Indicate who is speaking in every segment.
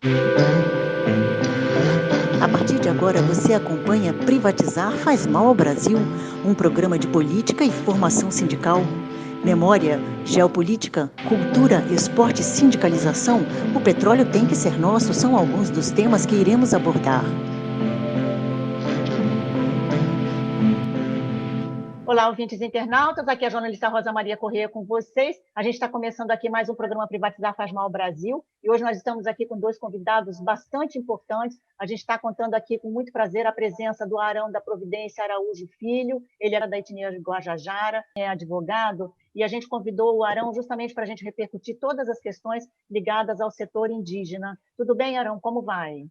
Speaker 1: A partir de agora, você acompanha Privatizar faz mal ao Brasil, um programa de política e formação sindical. Memória, geopolítica, cultura, esporte e sindicalização, o petróleo tem que ser nosso são alguns dos temas que iremos abordar. Olá, ouvintes internautas, aqui é a jornalista Rosa Maria Corrêa com vocês. A gente está começando aqui mais um programa Privatizar faz mal ao Brasil e hoje nós estamos aqui com dois convidados bastante importantes. A gente está contando aqui com muito prazer a presença do Arão da Providência Araújo Filho, ele era da etnia de Guajajara, é advogado, e a gente convidou o Arão justamente para a gente repercutir todas as questões ligadas ao setor indígena. Tudo bem, Arão? Como vai?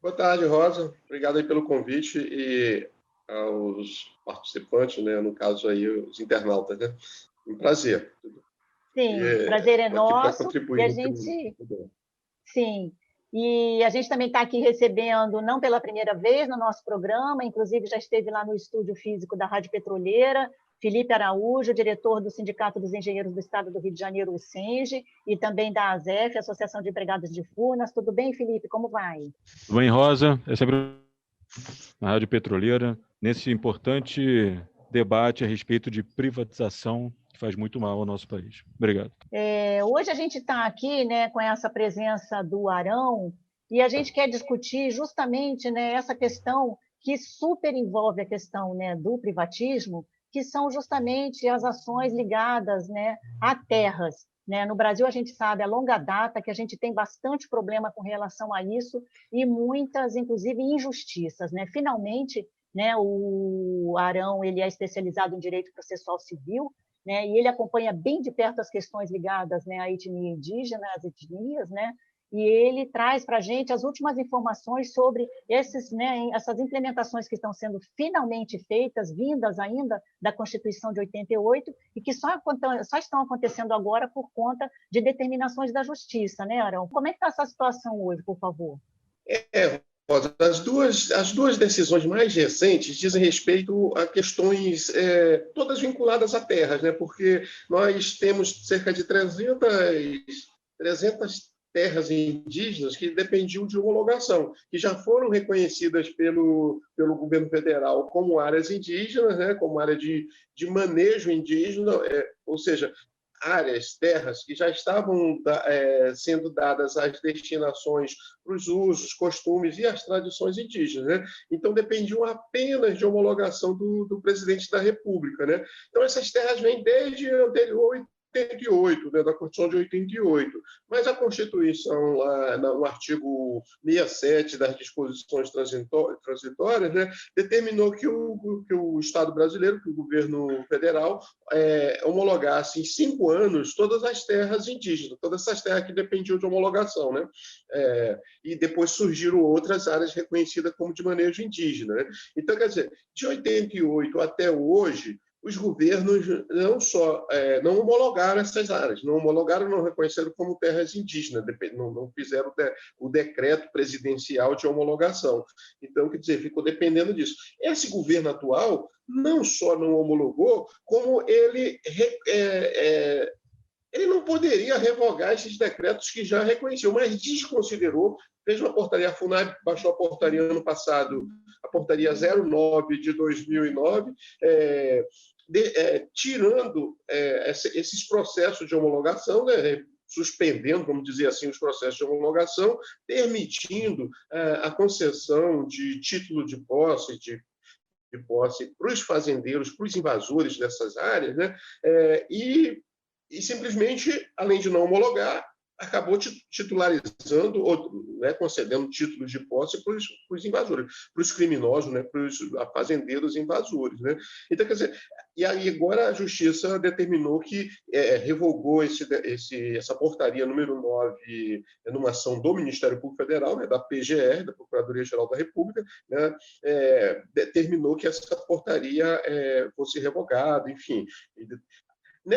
Speaker 2: Boa tarde, Rosa. Obrigado aí pelo convite e aos participantes, né? No caso aí, os internautas, né? Um prazer.
Speaker 1: Sim, prazer é nosso.
Speaker 2: E
Speaker 1: a gente... Sim, e a gente também está aqui recebendo, não pela primeira vez no nosso programa, inclusive já esteve lá no estúdio físico da Rádio Petroleira, Felipe Araújo, diretor do Sindicato dos Engenheiros do Estado do Rio de Janeiro, o SENGE, e também da ASEF, Associação de Empregados de Furnas. Tudo bem, Felipe? Como vai?
Speaker 3: Tudo bem, Rosa? É sempre na Rádio Petroleira, nesse importante debate a respeito de privatização que faz muito mal ao nosso país. Obrigado.
Speaker 1: Hoje a gente está aqui, né, com essa presença do Arão e a gente quer discutir justamente, né, essa questão que super envolve a questão, né, do privatismo, que são justamente as ações ligadas, né, a terras. Né? No Brasil, a gente sabe a longa data que a gente tem bastante problema com relação a isso e muitas, inclusive, injustiças. Né? Finalmente, né, o Arão ele é especializado em direito processual civil, né, e ele acompanha bem de perto as questões ligadas, né, à etnia indígena, às etnias, né, e ele traz para a gente as últimas informações sobre né, essas implementações que estão sendo finalmente feitas, vindas ainda da Constituição de 88, e que só estão acontecendo agora por conta de determinações da Justiça, né, Arão? Como é que está essa situação hoje, por favor?
Speaker 2: As duas decisões mais recentes dizem respeito a questões todas vinculadas a terras, né? Porque nós temos cerca de 300 terras indígenas que dependiam de homologação, que já foram reconhecidas pelo governo federal como áreas indígenas, né? Como área de manejo indígena, ou seja, áreas, terras que já estavam sendo dadas às destinações para os usos, costumes e as tradições indígenas. Né? Então, dependiam apenas de homologação do presidente da República. Né? Então, essas terras vêm desde anterior 88, né, da Constituição de 88, mas a Constituição, lá no artigo 67 das disposições transitórias, né, determinou que o Estado brasileiro, que o governo federal, homologasse em 5 anos todas as terras indígenas, todas essas terras que dependiam de homologação. Né? E depois surgiram outras áreas reconhecidas como de manejo indígena. Né? Então, quer dizer, de 88 até hoje, os governos não só não homologaram essas áreas, não reconheceram como terras indígenas, não fizeram o decreto presidencial de homologação. Então, quer dizer, ficou dependendo disso. Esse governo atual não só não homologou, como ele não poderia revogar esses decretos que já reconheciam, mas desconsiderou, fez uma portaria, a FUNAI baixou a portaria ano passado, a portaria 09 de 2009, tirando esses processos de homologação, né, suspendendo, vamos dizer assim, os processos de homologação, permitindo a concessão de título de posse, para os fazendeiros, para os invasores dessas áreas, né, e simplesmente, além de não homologar, acabou titularizando, né, concedendo títulos de posse para os invasores, para os criminosos, né, para os fazendeiros invasores. Né? Então, quer dizer, e aí agora a Justiça determinou que revogou essa portaria número 9, numa ação do Ministério Público Federal, né, da PGR, da Procuradoria-Geral da República, né, determinou que essa portaria fosse revogada, enfim.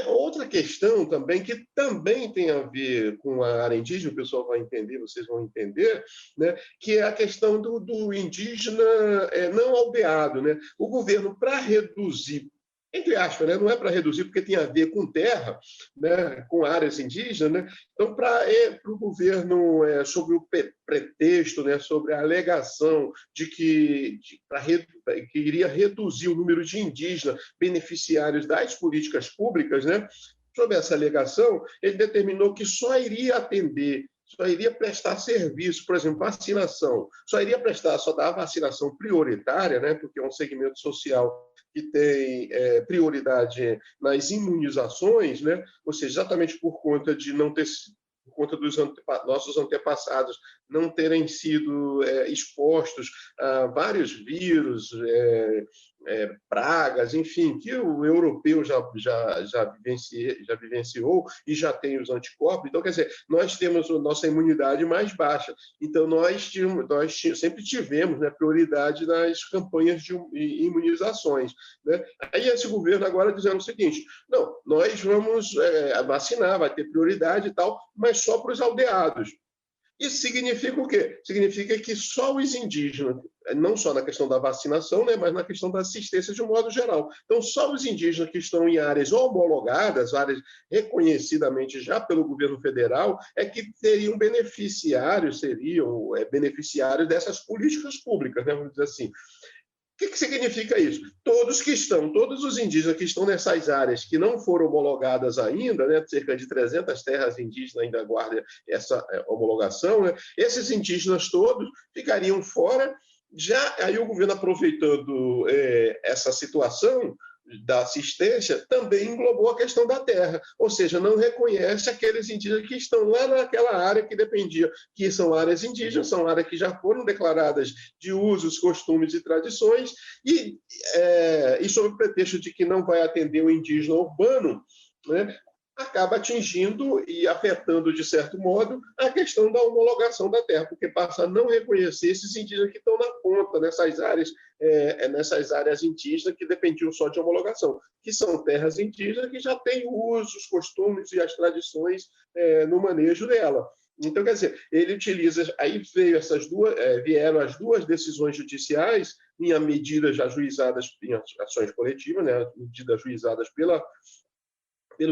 Speaker 2: Outra questão também, que também tem a ver com a área indígena, o pessoal vai entender, vocês vão entender, né, que é a questão do indígena não aldeado. Né? O governo, para reduzir entre aspas, né? Não é para reduzir, porque tem a ver com terra, né? Com áreas indígenas. Né? Então, para o governo, sob o pretexto, né? Sobre a alegação de que iria reduzir o número de indígenas beneficiários das políticas públicas, né? Sob essa alegação, ele determinou que só iria atender, só iria prestar serviço, por exemplo, vacinação, só dar vacinação prioritária, né? Porque é um segmento social que tem prioridade nas imunizações, né? Ou seja, exatamente por conta de não ter, por conta dos nossos antepassados não terem sido expostos a vários vírus, pragas, enfim, que o europeu já vivenciou e já tem os anticorpos. Então, quer dizer, nós temos a nossa imunidade mais baixa. Então, nós sempre tivemos, né, prioridade nas campanhas de imunizações. Né? Aí esse governo agora dizendo o seguinte, não, nós vamos vacinar, vai ter prioridade e tal, mas só para os aldeados. Isso significa o quê? Significa que só os indígenas, não só na questão da vacinação, né, mas na questão da assistência de um modo geral. Então, só os indígenas que estão em áreas homologadas, áreas reconhecidamente já pelo governo federal, é que seriam beneficiários dessas políticas públicas, né, vamos dizer assim. O que significa isso? Todos os indígenas que estão nessas áreas que não foram homologadas ainda, né, cerca de 300 terras indígenas ainda guardam essa homologação, né, esses indígenas todos ficariam fora. Já aí o governo, aproveitando essa situação da assistência, também englobou a questão da terra, ou seja, não reconhece aqueles indígenas que estão lá naquela área que dependia, que são áreas indígenas, são áreas que já foram declaradas de usos, costumes e tradições, e sob o pretexto de que não vai atender o indígena urbano, né, acaba atingindo e afetando, de certo modo, a questão da homologação da terra, porque passa a não reconhecer esses indígenas que estão na ponta, nessas áreas indígenas que dependiam só de homologação, que são terras indígenas que já têm usos, costumes e as tradições no manejo dela. Então, quer dizer, ele utiliza... Aí vieram as duas decisões judiciais em medidas já ajuizadas em ações coletivas, né, medidas ajuizadas pelo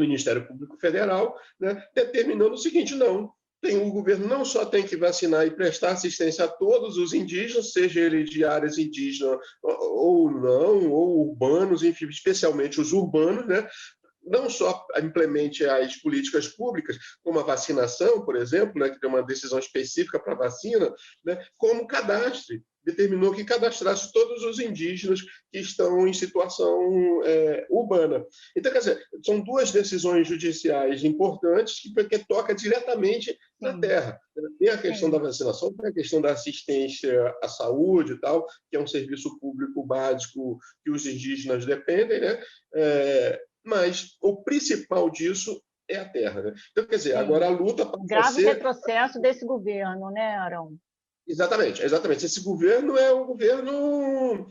Speaker 2: Ministério Público Federal, né, determinando o seguinte, não, o governo não só tem que vacinar e prestar assistência a todos os indígenas, seja eles de áreas indígenas ou não, ou urbanos, enfim, especialmente os urbanos, né, não só implemente as políticas públicas, como a vacinação, por exemplo, né, que tem uma decisão específica para a vacina, né, como determinou que cadastrasse todos os indígenas que estão em situação urbana. Então, quer dizer, são duas decisões judiciais importantes que tocam diretamente na terra. Tem a questão da vacinação, tem a questão da assistência à saúde e tal, que é um serviço público básico que os indígenas dependem, né? Mas o principal disso é a terra. Né? Então, quer dizer, agora a luta para
Speaker 1: grave retrocesso desse governo, né, Arão?
Speaker 2: Exatamente. Esse governo é um governo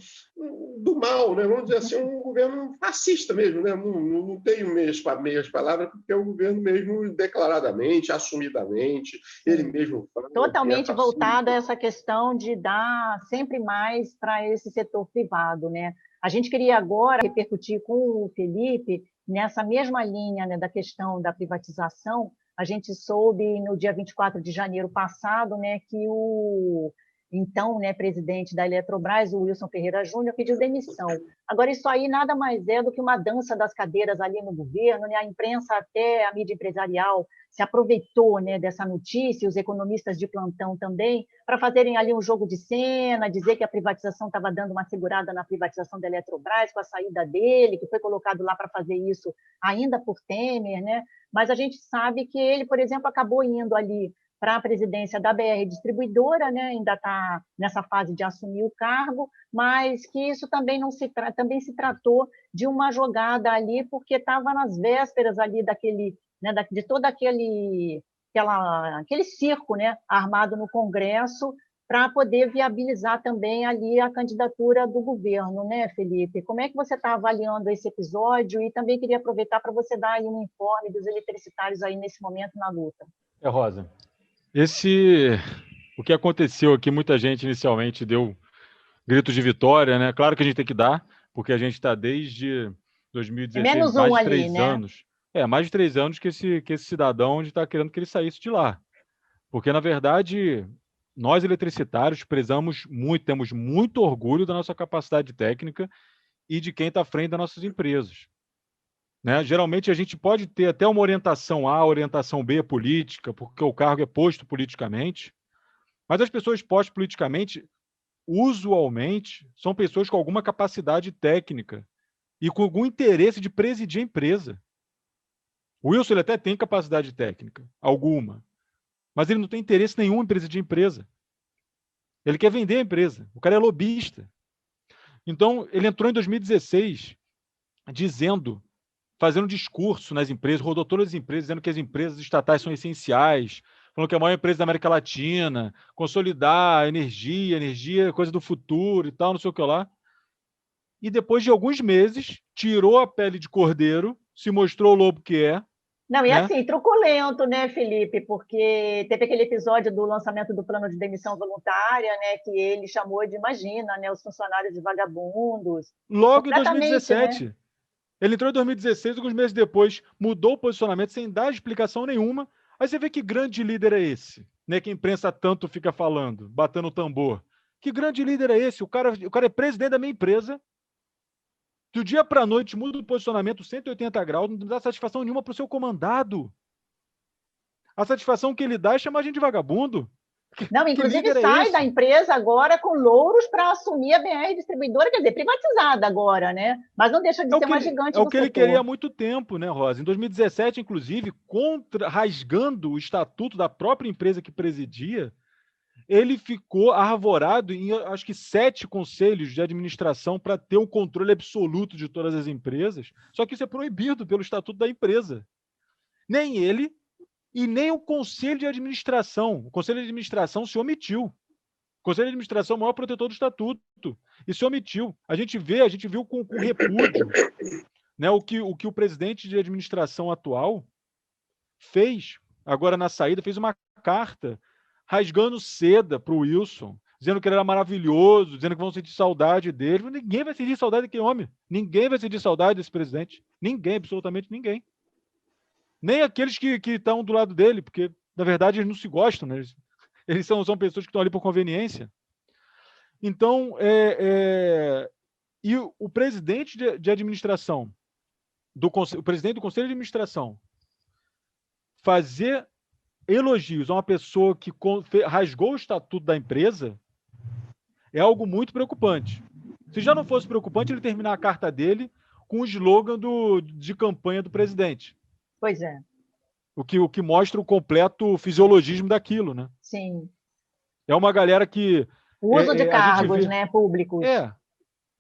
Speaker 2: do mal, né? Vamos dizer assim, um governo fascista mesmo. Né? Não tenho meias palavras, porque é um governo mesmo declaradamente, assumidamente, ele mesmo fala.
Speaker 1: Totalmente voltado a essa questão de dar sempre mais para esse setor privado. Né? A gente queria agora repercutir com o Felipe nessa mesma linha, né, da questão da privatização. A gente soube no dia 24 de janeiro passado, né, que o então, né, presidente da Eletrobras, o Wilson Ferreira Júnior, pediu demissão. Agora, isso aí nada mais é do que uma dança das cadeiras ali no governo, né? A imprensa, até a mídia empresarial, se aproveitou, né, dessa notícia, os economistas de plantão também, para fazerem ali um jogo de cena, dizer que a privatização estava dando uma segurada na privatização da Eletrobras, com a saída dele, que foi colocado lá para fazer isso ainda por Temer, né? Mas a gente sabe que ele, por exemplo, acabou indo ali para a presidência da BR Distribuidora, né? Ainda está nessa fase de assumir o cargo, mas que isso também também se tratou de uma jogada ali, porque estava nas vésperas ali daquele, né, de todo aquele circo, né, armado no Congresso, para poder viabilizar também ali a candidatura do governo, né, Felipe? Como é que você está avaliando esse episódio? E também queria aproveitar para você dar aí um informe dos eletricitários aí nesse momento na luta.
Speaker 3: Rosa, o que aconteceu aqui, muita gente inicialmente deu gritos de vitória, né? Claro que a gente tem que dar, porque a gente está desde
Speaker 1: É
Speaker 3: 2016,
Speaker 1: menos
Speaker 3: mais
Speaker 1: um
Speaker 3: de
Speaker 1: ali,
Speaker 3: 3
Speaker 1: né?
Speaker 3: anos. Mais de 3 anos que esse cidadão está querendo que ele saísse de lá. Porque, na verdade, nós eletricitários prezamos muito, temos muito orgulho da nossa capacidade técnica e de quem está à frente das nossas empresas. Né? Geralmente, a gente pode ter até uma orientação A, orientação B política, porque o cargo é posto politicamente, mas as pessoas postas politicamente, usualmente, são pessoas com alguma capacidade técnica e com algum interesse de presidir a empresa. O Wilson ele até tem capacidade técnica, alguma, mas ele não tem interesse nenhum em presidir a empresa. Ele quer vender a empresa. O cara é lobista. Então, ele entrou em 2016 dizendo, fazendo discurso nas empresas, rodou todas as empresas, dizendo que as empresas estatais são essenciais, falando que é a maior empresa da América Latina, consolidar a energia, coisa do futuro e tal, não sei o que lá. E depois de alguns meses, tirou a pele de cordeiro, se mostrou o lobo que é,
Speaker 1: Não, e
Speaker 3: né?
Speaker 1: assim, truculento, né, Felipe? Porque teve aquele episódio do lançamento do plano de demissão voluntária, né, que ele chamou de, imagina, né, os funcionários de vagabundos.
Speaker 3: Logo em
Speaker 1: Completamente, né?
Speaker 3: 2017. Ele entrou em 2016, alguns meses depois, mudou o posicionamento sem dar explicação nenhuma. Aí você vê que grande líder é esse, né? Que a imprensa tanto fica falando, batendo o tambor. Que grande líder é esse? O cara é presidente da minha empresa. Do dia para a noite muda o posicionamento 180 graus, não dá satisfação nenhuma para o seu comandado. A satisfação que ele dá é chamar a gente de vagabundo.
Speaker 1: Não,
Speaker 3: Que
Speaker 1: inclusive
Speaker 3: líder é
Speaker 1: sai da
Speaker 3: esse?
Speaker 1: empresa agora com louros para assumir a BR Distribuidora, quer dizer, privatizada agora, né? Mas não deixa de
Speaker 3: É o
Speaker 1: ser
Speaker 3: que
Speaker 1: uma
Speaker 3: ele,
Speaker 1: gigante
Speaker 3: é o
Speaker 1: do
Speaker 3: que ele queria há
Speaker 1: setor.
Speaker 3: muito tempo, né, Rosa? Em 2017, inclusive, rasgando o estatuto da própria empresa que presidia, ele ficou arvorado em, acho que, 7 conselhos de administração para ter o controle absoluto de todas as empresas. Só que isso é proibido pelo estatuto da empresa. Nem ele e nem o conselho de administração. O conselho de administração se omitiu. O conselho de administração é o maior protetor do estatuto e se omitiu. A gente viu com repúdio, né, o que o presidente de administração atual fez, agora na saída, fez uma carta rasgando seda para o Wilson, dizendo que ele era maravilhoso, dizendo que vão sentir saudade dele. Ninguém vai sentir saudade daquele homem. Ninguém vai sentir saudade desse presidente. Ninguém, absolutamente ninguém. Nem aqueles que estão do lado dele, porque, na verdade, eles não se gostam, né? Eles são pessoas que estão ali por conveniência. Então, e o presidente de administração, o presidente do conselho de administração, fazer elogios a uma pessoa que rasgou o estatuto da empresa é algo muito preocupante. Se já não fosse preocupante, ele terminar a carta dele com o slogan de campanha do presidente.
Speaker 1: Pois é.
Speaker 3: O que mostra o completo fisiologismo daquilo, né?
Speaker 1: Sim.
Speaker 3: É uma galera que...
Speaker 1: O uso de
Speaker 3: a gente
Speaker 1: cargos,
Speaker 3: vê,
Speaker 1: né, públicos.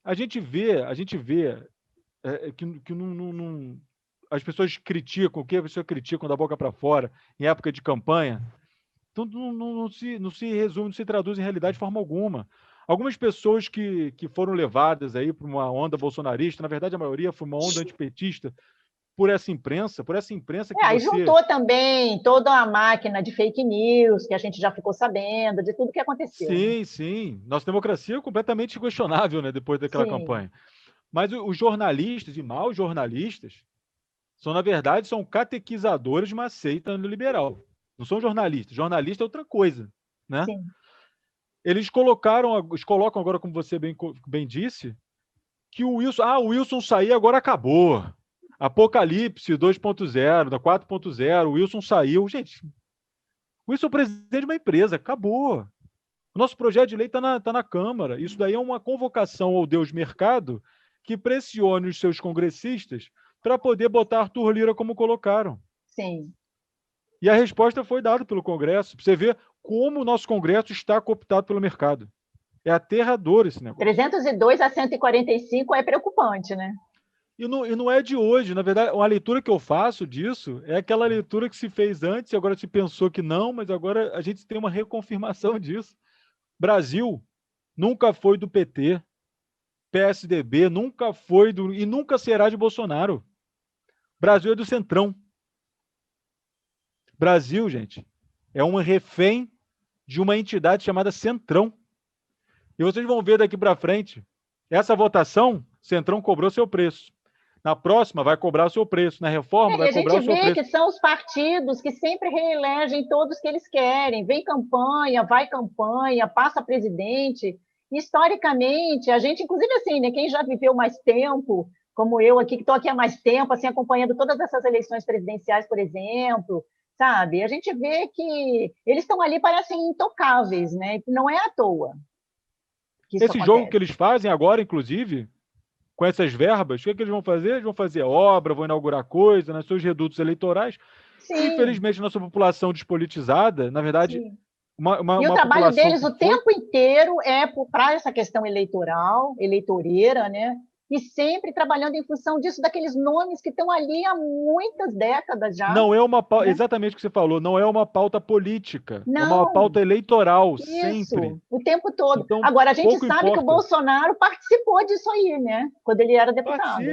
Speaker 3: a gente vê que não, as pessoas criticam, o que a pessoa critica da boca para fora, em época de campanha, então não se resume, não se traduz em realidade de forma alguma. Algumas pessoas que foram levadas aí para uma onda bolsonarista, na verdade a maioria foi uma onda antipetista, por essa imprensa que
Speaker 1: Aí
Speaker 3: você...
Speaker 1: juntou também toda a máquina de fake news, que a gente já ficou sabendo, de tudo que aconteceu, né?
Speaker 3: Sim. Nossa democracia é completamente questionável, né, depois daquela
Speaker 1: Sim.
Speaker 3: campanha. Mas os jornalistas, e maus jornalistas, na verdade, são catequizadores de uma seita neoliberal. Não são jornalistas. Jornalista é outra coisa, né?
Speaker 1: Sim.
Speaker 3: Eles colocam agora, como você bem disse, que o Wilson sair agora acabou. Apocalipse 2.0, da 4.0, o Wilson saiu. Gente, o Wilson é o presidente de uma empresa, acabou. O nosso projeto de lei está na Câmara. Isso daí é uma convocação ao Deus Mercado que pressione os seus congressistas para poder botar Arthur Lira como colocaram.
Speaker 1: Sim.
Speaker 3: E a resposta foi dada pelo Congresso. Você vê como o nosso Congresso está cooptado pelo mercado. É aterrador esse negócio.
Speaker 1: 302 a 145 é preocupante, né?
Speaker 3: E não é de hoje. Na verdade, uma leitura que eu faço disso é aquela leitura que se fez antes e agora se pensou que não, mas agora a gente tem uma reconfirmação disso. Brasil nunca foi do PT. PSDB nunca foi e nunca será de Bolsonaro. Brasil é do Centrão. Brasil, gente, é um refém de uma entidade chamada Centrão. E vocês vão ver daqui para frente, essa votação, Centrão cobrou seu preço. Na próxima vai cobrar o seu preço, na reforma vai cobrar o seu preço.
Speaker 1: A gente vê que são os partidos que sempre reelegem todos que eles querem. Vem campanha, vai campanha, passa presidente. Historicamente, a gente, inclusive assim, né, quem já viveu mais tempo, como eu aqui, que estou aqui há mais tempo, assim, acompanhando todas essas eleições presidenciais, por exemplo, sabe? A gente vê que eles estão ali, parecem intocáveis, né? Não é à toa que isso
Speaker 3: Esse
Speaker 1: acontece.
Speaker 3: jogo que eles fazem agora, inclusive, com essas verbas, o que eles vão fazer? Eles vão fazer obra, vão inaugurar coisa, nos seus redutos eleitorais.
Speaker 1: Sim.
Speaker 3: Infelizmente, nossa população despolitizada, na verdade,
Speaker 1: e o trabalho deles o tempo inteiro é para essa questão eleitoreira, né? E sempre trabalhando em função disso, daqueles nomes que estão ali há muitas décadas já.
Speaker 3: Não é uma pauta, exatamente o que você falou, não é uma pauta política,
Speaker 1: não,
Speaker 3: é uma pauta eleitoral,
Speaker 1: isso,
Speaker 3: sempre.
Speaker 1: O tempo todo.
Speaker 3: Então,
Speaker 1: agora, a gente sabe que o Bolsonaro participou disso aí, né? Quando ele era deputado.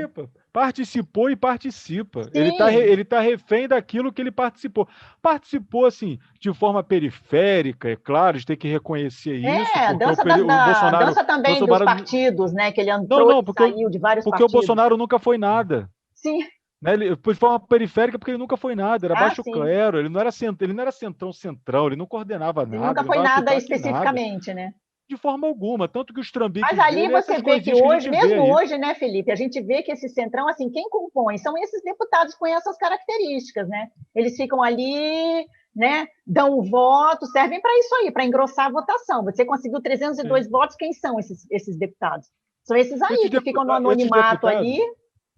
Speaker 3: Participou e participa. Sim. Ele tá refém daquilo que ele participou. Participou, assim, de forma periférica, é claro, a gente tem que reconhecer isso.
Speaker 1: Dança também dos partidos, né? Que ele entrou e saiu de vários partidos.
Speaker 3: Porque o Bolsonaro nunca foi nada.
Speaker 1: Sim.
Speaker 3: Né? Ele foi de forma periférica porque ele nunca foi nada, era baixo clero, ele não era centrão, ele não coordenava nada.
Speaker 1: Ele nunca foi nada especificamente, nada. Né?
Speaker 3: De forma alguma, tanto que os trambiques.
Speaker 1: Mas ali você vê que hoje, mesmo hoje, né, Felipe, a gente vê que esse centrão, assim, quem compõe são esses deputados com essas características, né? Eles ficam ali, né, dão o voto, servem para isso aí, para engrossar a votação. Você conseguiu 302 votos, quem são esses deputados? São esses aí que ficam no anonimato ali.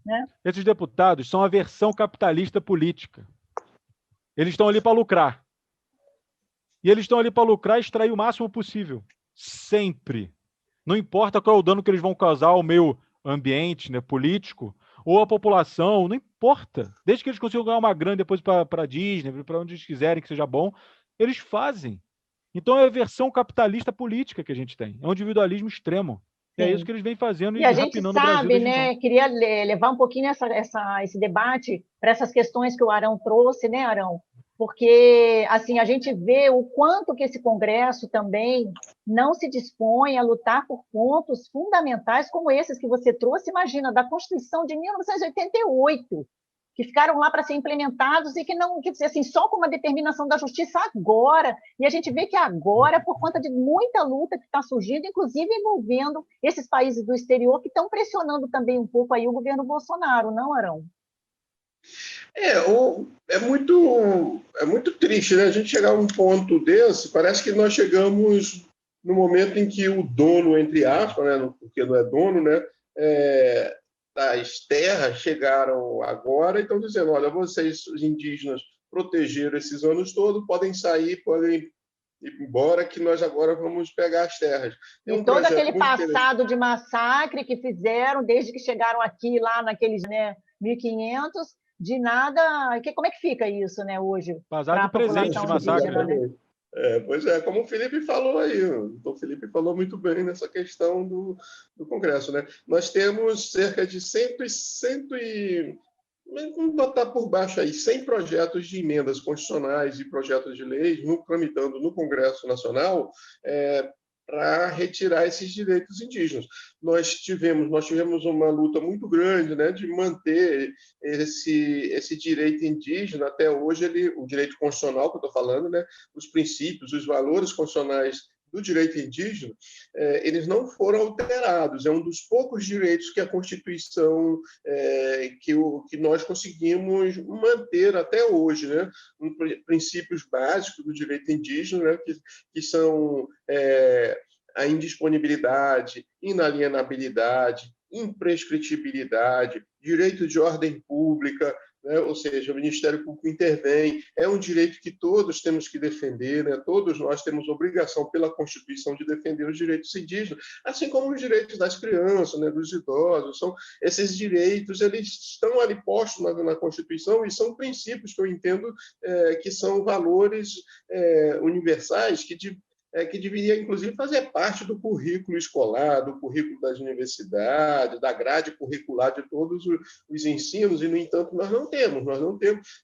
Speaker 1: Né?
Speaker 3: Esses deputados são a versão capitalista política. Eles estão ali para lucrar. E eles estão ali para lucrar e extrair o máximo possível. Sempre. Não importa qual é o dano que eles vão causar ao meio ambiente, né, político, ou à população, não importa. Desde que eles consigam ganhar uma grana depois para a Disney, para onde eles quiserem que seja bom, eles fazem. Então é a versão capitalista política que a gente tem. É um individualismo extremo. E é isso que eles vêm fazendo
Speaker 1: e a gente sabe, né? Queria levar um pouquinho esse debate para essas questões que o Arão trouxe, né, Arão? Porque assim a gente vê o quanto que esse Congresso também não se dispõe a lutar por pontos fundamentais como esses que você trouxe. Imagina, da Constituição de 1988, que ficaram lá para ser implementados e que não, que assim, só com uma determinação da justiça agora. E a gente vê que agora, por conta de muita luta que está surgindo, inclusive envolvendo esses países do exterior que estão pressionando também um pouco aí o governo Bolsonaro, não, Arão?
Speaker 2: É muito triste, né? A gente chegar a um ponto desse, parece que nós chegamos no momento em que o dono, entre aspas, né, porque não é dono, né, das terras chegaram agora e estão dizendo, olha, vocês, os indígenas, protegeram esses anos todos, podem sair, podem ir embora, que nós agora vamos pegar as terras.
Speaker 1: E todo aquele passado de massacre que fizeram, desde que chegaram aqui, lá naqueles 1500, de nada... Como é que fica isso, né, hoje?
Speaker 3: Passado e presente de massacre.
Speaker 1: Né?
Speaker 2: Pois é, como o Felipe falou aí, o Felipe falou muito bem nessa questão do Congresso, né? Nós temos cerca de 100 vamos botar por baixo aí, 100 projetos de emendas constitucionais e projetos de leis tramitando no Congresso Nacional para retirar esses direitos indígenas. Nós tivemos uma luta muito grande, né, de manter esse direito indígena até hoje, o direito constitucional que eu estou falando, né, os princípios, os valores constitucionais do direito indígena, eles não foram alterados. É um dos poucos direitos que a Constituição, que nós conseguimos manter até hoje, né? Princípios básicos do direito indígena, né? que são a indisponibilidade, inalienabilidade, imprescritibilidade, direito de ordem pública, né? Ou seja, o Ministério Público intervém, é um direito que todos temos que defender, né? Todos nós temos obrigação pela Constituição de defender os direitos indígenas, assim como os direitos das crianças, né? Dos idosos. Esses direitos, eles estão ali postos na Constituição e são princípios que eu entendo que são valores universais que deveria, inclusive, fazer parte do currículo escolar, do currículo das universidades, da grade curricular de todos os ensinos, e, no entanto, nós não temos.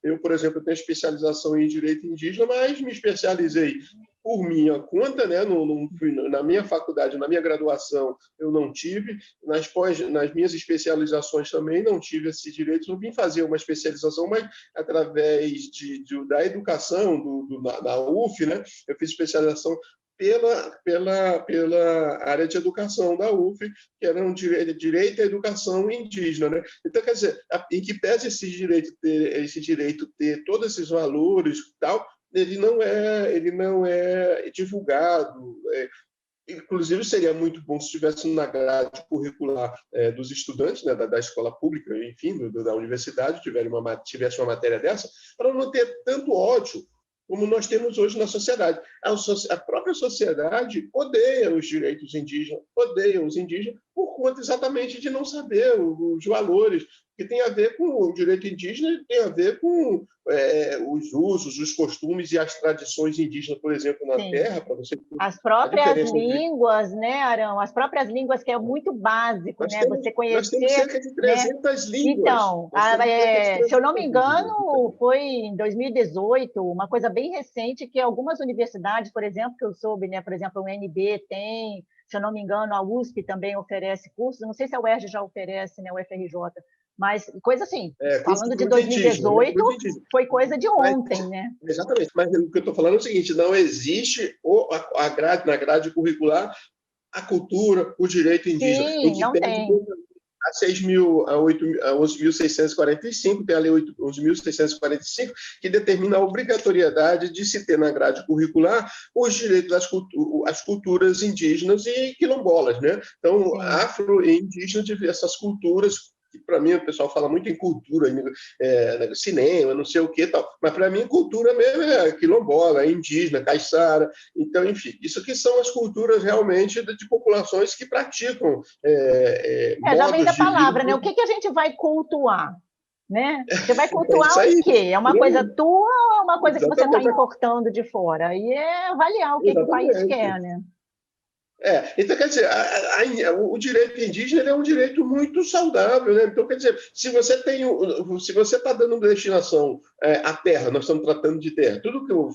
Speaker 2: Eu, por exemplo, tenho especialização em direito indígena, mas me especializei por minha conta, né? Na minha faculdade, na minha graduação, eu não tive, nas minhas especializações também não tive esse direito. Eu vim fazer uma especialização, mas através da educação, da UF, né? Eu fiz especialização pela área de educação da UF, que era um direito à educação indígena, né? Então, quer dizer, em que pese esse direito ter todos esses valores e tal, ele não é divulgado. Inclusive, seria muito bom se estivesse na grade curricular dos estudantes, né, da escola pública, enfim, da universidade, tivesse uma matéria dessa, para não ter tanto ódio como nós temos hoje na sociedade. A própria sociedade odeia os direitos indígenas, odeia os indígenas por conta exatamente de não saber os valores, que tem a ver com o direito indígena, tem a ver com os usos, os costumes e as tradições indígenas, por exemplo, na
Speaker 1: Sim.
Speaker 2: terra, para você...
Speaker 1: As próprias línguas, né, Arão? As próprias línguas, que é muito básico, né? Você conhecer...
Speaker 2: Nós temos cerca de 300 línguas.
Speaker 1: Então, se eu não me engano, foi em 2018, uma coisa bem recente, que algumas universidades, por exemplo, que eu soube, né? Por exemplo, o UNB tem, se eu não me engano, a USP também oferece cursos, não sei se a UERJ já oferece, né, o FRJ, mas coisa assim, falando de 2018, indígena, foi coisa de ontem, né?
Speaker 2: Exatamente, mas o que eu estou falando é o seguinte, não existe na grade curricular a cultura, o direito indígena.
Speaker 1: Sim, não tem.
Speaker 2: A 11.645, tem a Lei 11.645, que determina a obrigatoriedade de se ter na grade curricular os direitos às culturas indígenas e quilombolas, né? Então, afro e indígena, essas culturas, que para mim o pessoal fala muito em cultura, cinema, não sei o que tal, mas para mim cultura mesmo é quilombola, é indígena, caiçara, então, enfim, isso que são as culturas realmente de populações que praticam
Speaker 1: já vem da palavra, né? O que a gente vai cultuar? Né? Você vai cultuar o quê? É uma coisa tua ou é uma coisa que você está importando de fora? Aí é avaliar o que o país quer, né?
Speaker 2: Então, quer dizer, o direito indígena é um direito muito saudável, né? Então, quer dizer, se você está dando destinação à terra, nós estamos tratando de terra, tudo que eu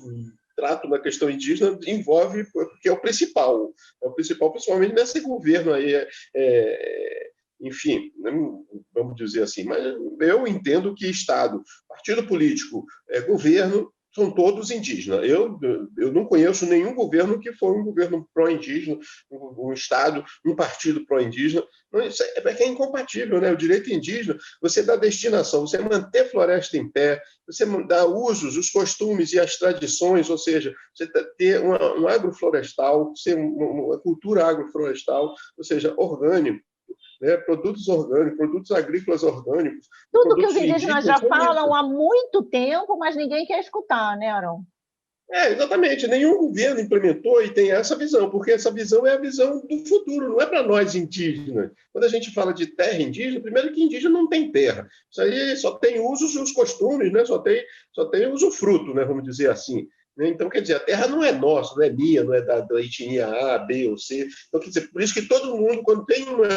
Speaker 2: trato na questão indígena envolve, porque é o principal, principalmente nesse governo aí, enfim, vamos dizer assim, mas eu entendo que Estado, partido político, governo, são todos indígenas. Eu não conheço nenhum governo que foi um governo pró-indígena, um Estado, um partido pró-indígena. Isso é incompatível, né? O direito indígena, você dá destinação, você manter floresta em pé, você dá usos, os costumes e as tradições, ou seja, você ter um agroflorestal, uma cultura agroflorestal, ou seja, orgânico. Né, produtos orgânicos, produtos agrícolas orgânicos.
Speaker 1: Tudo que os indígenas já falam há muito tempo, mas ninguém quer escutar, né, Arão?
Speaker 2: Exatamente. Nenhum governo implementou e tem essa visão, porque essa visão é a visão do futuro, não é para nós indígenas. Quando a gente fala de terra indígena, primeiro que indígena não tem terra. Isso aí só tem usos e os costumes, né? Só tem usufruto, né? Vamos dizer assim. Então, quer dizer, a terra não é nossa, não é minha, não é da etnia A, B ou C. Então, quer dizer, por isso que todo mundo, quando tem uma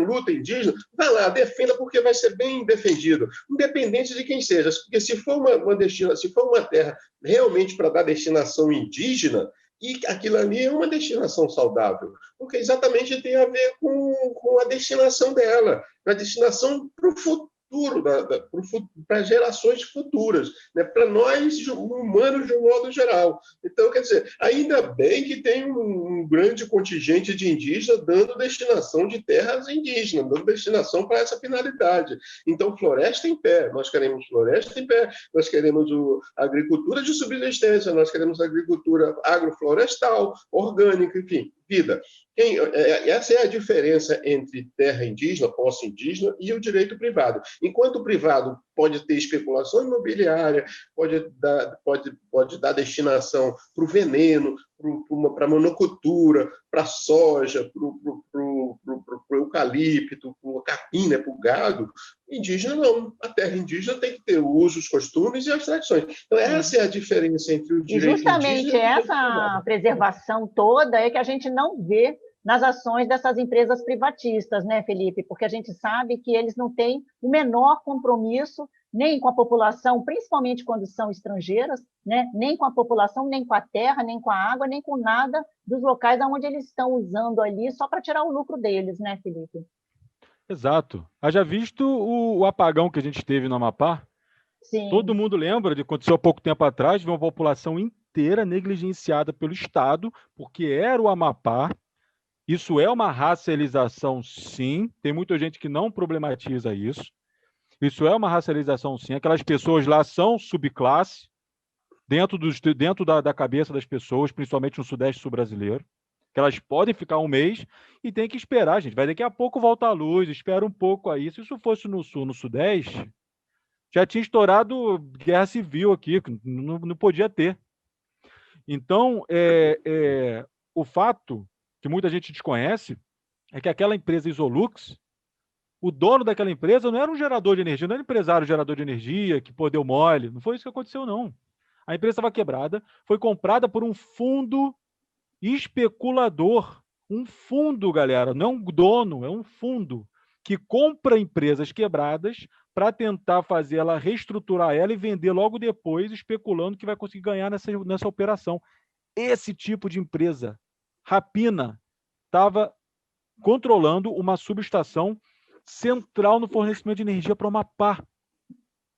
Speaker 2: luta indígena, vai lá, defenda, porque vai ser bem defendido, independente de quem seja. Porque se for uma terra realmente para dar destinação indígena, e aquilo ali é uma destinação saudável, porque exatamente tem a ver com a destinação dela, a destinação para o futuro, para gerações futuras, né? Para nós humanos de um modo geral. Então, quer dizer, ainda bem que tem um grande contingente de indígenas dando destinação de terras indígenas, dando destinação para essa finalidade. Então, floresta em pé, nós queremos floresta em pé, nós queremos a agricultura de subsistência, nós queremos a agricultura agroflorestal, orgânica, enfim, vida. Essa é a diferença entre terra indígena, posse indígena e o direito privado. Enquanto o privado pode ter especulação imobiliária, pode dar destinação para o veneno, para a monocultura, para a soja, para o eucalipto, para o capim, né, para o gado, indígena não. A terra indígena tem que ter o uso, os costumes e as tradições. Então, essa é a diferença entre o direito indígena e o direito privado.
Speaker 1: E justamente essa preservação toda é que a gente não vê nas ações dessas empresas privatistas, né, Felipe? Porque a gente sabe que eles não têm o menor compromisso nem com a população, principalmente quando são estrangeiras, né? Nem com a população, nem com a terra, nem com a água, nem com nada dos locais onde eles estão usando ali só para tirar o lucro deles, né, Felipe?
Speaker 3: Exato. Haja visto o apagão que a gente teve no Amapá. Todo
Speaker 1: Sim,
Speaker 3: mundo lembra de que aconteceu há pouco tempo atrás, de uma população inteira negligenciada pelo Estado, porque era o Amapá. Isso é uma racialização, sim. Tem muita gente que não problematiza isso. Isso é uma racialização, sim. Aquelas pessoas lá são subclasse dentro da cabeça das pessoas, principalmente no Sudeste sul-brasileiro, que elas podem ficar um mês e tem que esperar, gente. Vai daqui a pouco voltar a luz, espera um pouco aí. Se isso fosse no Sul, no Sudeste, já tinha estourado guerra civil aqui, não podia ter. Então, o fato que muita gente desconhece é que aquela empresa Isolux, o dono daquela empresa não era um gerador de energia, não era um empresário gerador de energia que pô, deu mole. Não foi isso que aconteceu, não. A empresa estava quebrada, foi comprada por um fundo especulador. Um fundo, galera, não é um dono, é um fundo que compra empresas quebradas para tentar fazer ela reestruturar ela e vender logo depois, especulando que vai conseguir ganhar nessa operação. Esse tipo de empresa, rapina, estava controlando uma subestação central no fornecimento de energia para o Amapá.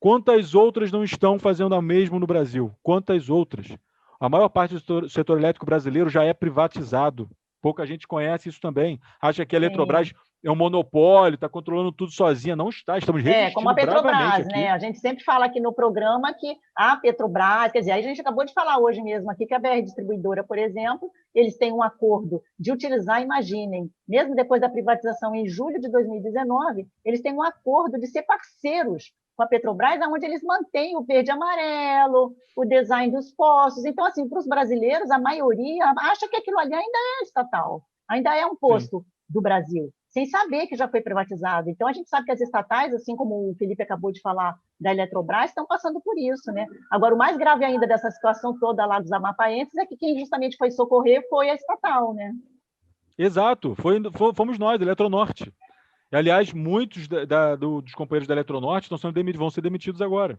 Speaker 3: Quantas outras não estão fazendo a mesma no Brasil? Quantas outras? A maior parte do setor elétrico brasileiro já é privatizado. Pouca gente conhece isso também. Acha que a
Speaker 1: sim.
Speaker 3: Eletrobras é um monopólio, está controlando tudo sozinha. Não está. Estamos
Speaker 1: Como a
Speaker 3: resistindo bravamente
Speaker 1: Petrobras, né?
Speaker 3: aqui.
Speaker 1: A gente sempre fala aqui no programa que a Petrobras, quer dizer, a gente acabou de falar hoje mesmo aqui que a BR Distribuidora, por exemplo, eles têm um acordo de utilizar, imaginem, mesmo depois da privatização em julho de 2019, eles têm um acordo de ser parceiros com a Petrobras, onde eles mantêm o verde e amarelo, o design dos postos. Então, assim, para os brasileiros, a maioria acha que aquilo ali ainda é estatal, ainda é um
Speaker 3: Sim.
Speaker 1: posto do Brasil, sem saber que já foi privatizado. Então, a gente sabe que as estatais, assim como o Felipe acabou de falar da Eletrobras, estão passando por isso, né? Agora, o mais grave ainda dessa situação toda lá dos amapaenses é que quem justamente foi socorrer foi a estatal, né?
Speaker 3: Exato. Fomos nós, Eletronorte. E, aliás, muitos dos companheiros da Eletronorte vão ser demitidos agora, né?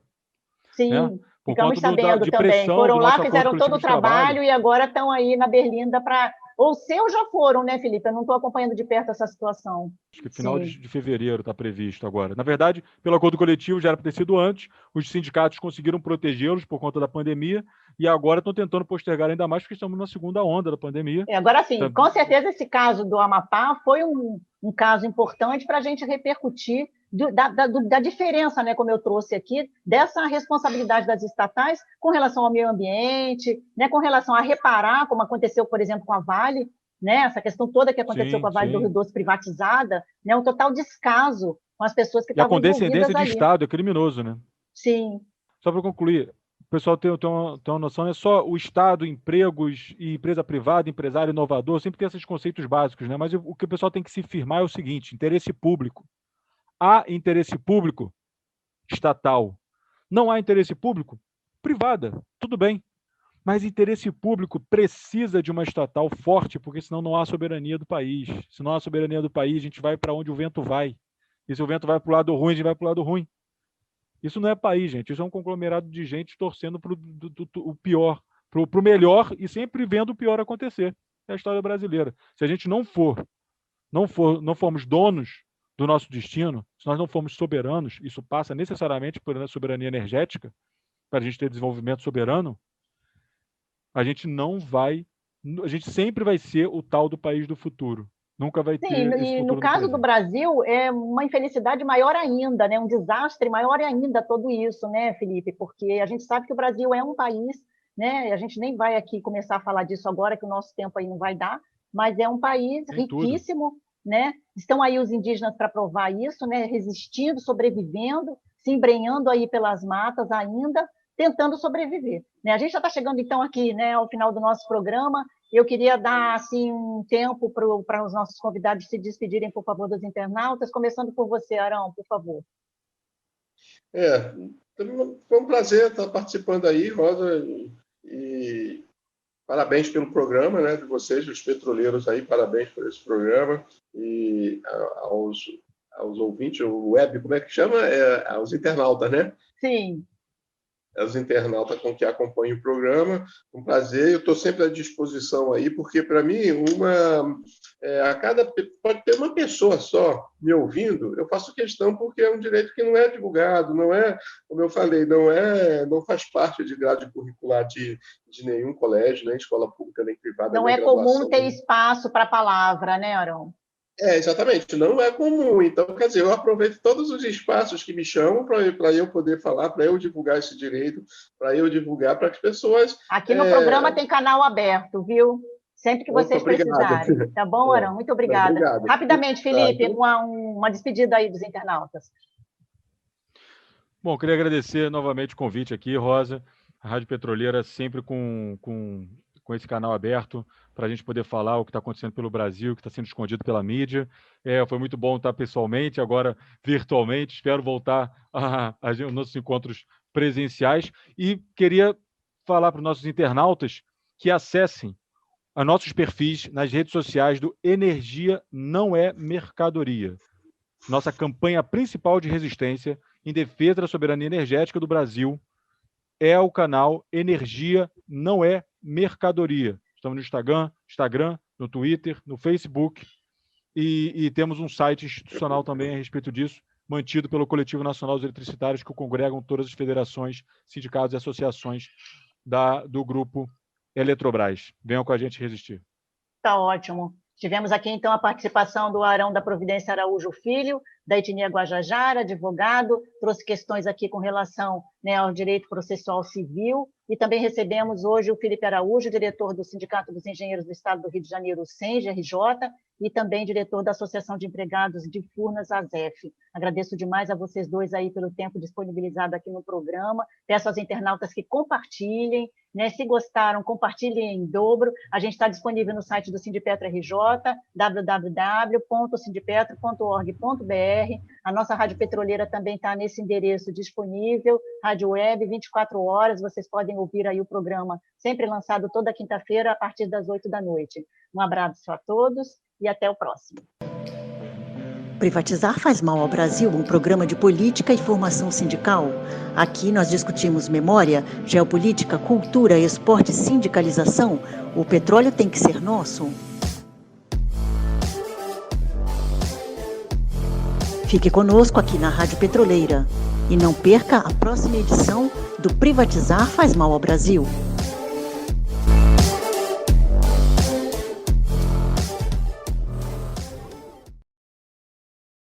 Speaker 1: Sim,
Speaker 3: Por
Speaker 1: ficamos
Speaker 3: conta
Speaker 1: sabendo
Speaker 3: de
Speaker 1: também.
Speaker 3: pressão
Speaker 1: Foram
Speaker 3: do
Speaker 1: lá,
Speaker 3: nosso acordo
Speaker 1: fizeram todo
Speaker 3: coletivo
Speaker 1: o
Speaker 3: de trabalho.
Speaker 1: trabalho e agora estão aí na Berlinda para. Ou seus já foram, né, Felipe? Eu não estou acompanhando de perto essa situação.
Speaker 3: Acho que final
Speaker 1: Sim.
Speaker 3: de fevereiro está previsto agora. Na verdade, pelo acordo coletivo já era para ter sido antes, os sindicatos conseguiram protegê-los por conta da pandemia e agora estão tentando postergar ainda mais porque estamos na segunda onda da pandemia.
Speaker 1: Agora, sim,
Speaker 3: Tá-
Speaker 1: com certeza esse caso do Amapá foi um caso importante para a gente repercutir da diferença, né, como eu trouxe aqui, dessa responsabilidade das estatais com relação ao meio ambiente, né, com relação a reparar, como aconteceu, por exemplo, com a Vale, né, essa questão toda que aconteceu com
Speaker 3: Sim,
Speaker 1: a Vale do Rio
Speaker 3: sim.
Speaker 1: Uma privatizada, né, um total descaso com as pessoas que
Speaker 3: E a
Speaker 1: estavam envolvidas
Speaker 3: condescendência de
Speaker 1: ali.
Speaker 3: Estado é criminoso, né?
Speaker 1: Sim,
Speaker 3: Só para concluir, o pessoal tem uma noção, não é só o Estado, empregos e empresa privada, empresário inovador, sempre tem esses conceitos básicos, né? Mas o que o pessoal tem que se firmar é o seguinte: interesse público. Há interesse público estatal. Não há interesse público privada, tudo bem. Mas interesse público precisa de uma estatal forte, porque senão não há soberania do país. Se não há soberania do país, a gente vai para onde o vento vai. E se o vento vai para o lado ruim, a gente vai para o lado ruim. Isso não é país, gente. Isso é um conglomerado de gente torcendo para o pior, para o melhor e sempre vendo o pior acontecer. É a história brasileira. Se a gente não formos donos do nosso destino, se nós não formos soberanos, isso passa necessariamente por uma soberania energética, para a gente ter desenvolvimento soberano, a gente não vai, a gente sempre vai ser o tal do país do futuro. Nunca vai
Speaker 1: sim,
Speaker 3: ter esse
Speaker 1: e no
Speaker 3: futuro no
Speaker 1: caso do
Speaker 3: presente.
Speaker 1: Brasil, é uma infelicidade maior ainda, né? Um desastre maior ainda todo isso, né, Felipe? Porque a gente sabe que o Brasil é um país, né? A gente nem vai aqui começar a falar disso agora, que o nosso tempo aí não vai dar, mas é um país
Speaker 3: Tem tudo.
Speaker 1: riquíssimo, né? Estão aí os indígenas para provar isso, né? Resistindo, sobrevivendo, se embrenhando aí pelas matas ainda, tentando sobreviver. Né? A gente já está chegando, então, aqui, né, ao final do nosso programa. Eu queria dar assim um tempo para os nossos convidados se despedirem, por favor, dos internautas, começando por você, Arão, por favor.
Speaker 2: Foi um prazer estar participando aí, Rosa, e parabéns pelo programa, né, de vocês, os petroleiros aí, parabéns por esse programa, e aos ouvintes, o web, como é que chama? Aos internautas, né?
Speaker 1: Sim.
Speaker 2: Aos internautas com que acompanham o programa, um prazer, eu estou sempre à disposição aí, porque para mim, pode ter uma pessoa só me ouvindo, eu faço questão porque é um direito que não é divulgado, não é, como eu falei, não faz parte de grade curricular de nenhum colégio, nem escola pública, nem privada.
Speaker 1: Não é comum ter espaço para a palavra, né, Arão?
Speaker 2: Exatamente, não é comum. Então, quer dizer, eu aproveito todos os espaços que me chamam para eu poder falar, para eu divulgar esse direito, para eu divulgar para as pessoas...
Speaker 1: Aqui no programa tem canal aberto, viu? Sempre que vocês precisarem. Tá bom, Arão? Muito obrigada.
Speaker 2: Obrigado.
Speaker 1: Rapidamente, Felipe, uma despedida aí dos internautas.
Speaker 3: Bom, queria agradecer novamente o convite aqui, Rosa. A Rádio Petroleira sempre com esse canal aberto para a gente poder falar o que está acontecendo pelo Brasil, o que está sendo escondido pela mídia. Foi muito bom estar pessoalmente, agora virtualmente. Espero voltar aos nossos encontros presenciais. E queria falar para os nossos internautas que acessem os nossos perfis nas redes sociais do Energia Não é Mercadoria. Nossa campanha principal de resistência em defesa da soberania energética do Brasil é o canal Energia Não é Mercadoria. Estamos no Instagram, no Twitter, no Facebook e temos um site institucional também a respeito disso, mantido pelo Coletivo Nacional dos Eletricitários, que congregam todas as federações, sindicatos e associações do grupo Eletrobras. Venham com a gente resistir.
Speaker 1: Tá ótimo. Tivemos aqui, então, a participação do Arão da Providência Araújo Filho, da etnia Guajajara, advogado, trouxe questões aqui com relação, né, ao direito processual civil, e também recebemos hoje o Felipe Araújo, diretor do Sindicato dos Engenheiros do Estado do Rio de Janeiro, SENGE-RJ, e também diretor da Associação de Empregados de Furnas, ASEF. Agradeço demais a vocês dois aí pelo tempo disponibilizado aqui no programa. Peço aos internautas que compartilhem, né? Se gostaram, compartilhem em dobro. A gente está disponível no site do Sindipetro RJ, www.sindipetro.org.br. A nossa Rádio Petroleira também está nesse endereço disponível, Rádio Web, 24 horas. Vocês podem ouvir aí o programa, sempre lançado toda quinta-feira, a partir das 8 da noite. Um abraço a todos e até o próximo.
Speaker 4: Privatizar faz mal ao Brasil, um programa de política e formação sindical. Aqui nós discutimos memória, geopolítica, cultura, esporte, sindicalização. O petróleo tem que ser nosso. Fique conosco aqui na Rádio Petroleira e não perca a próxima edição do Privatizar faz mal ao Brasil.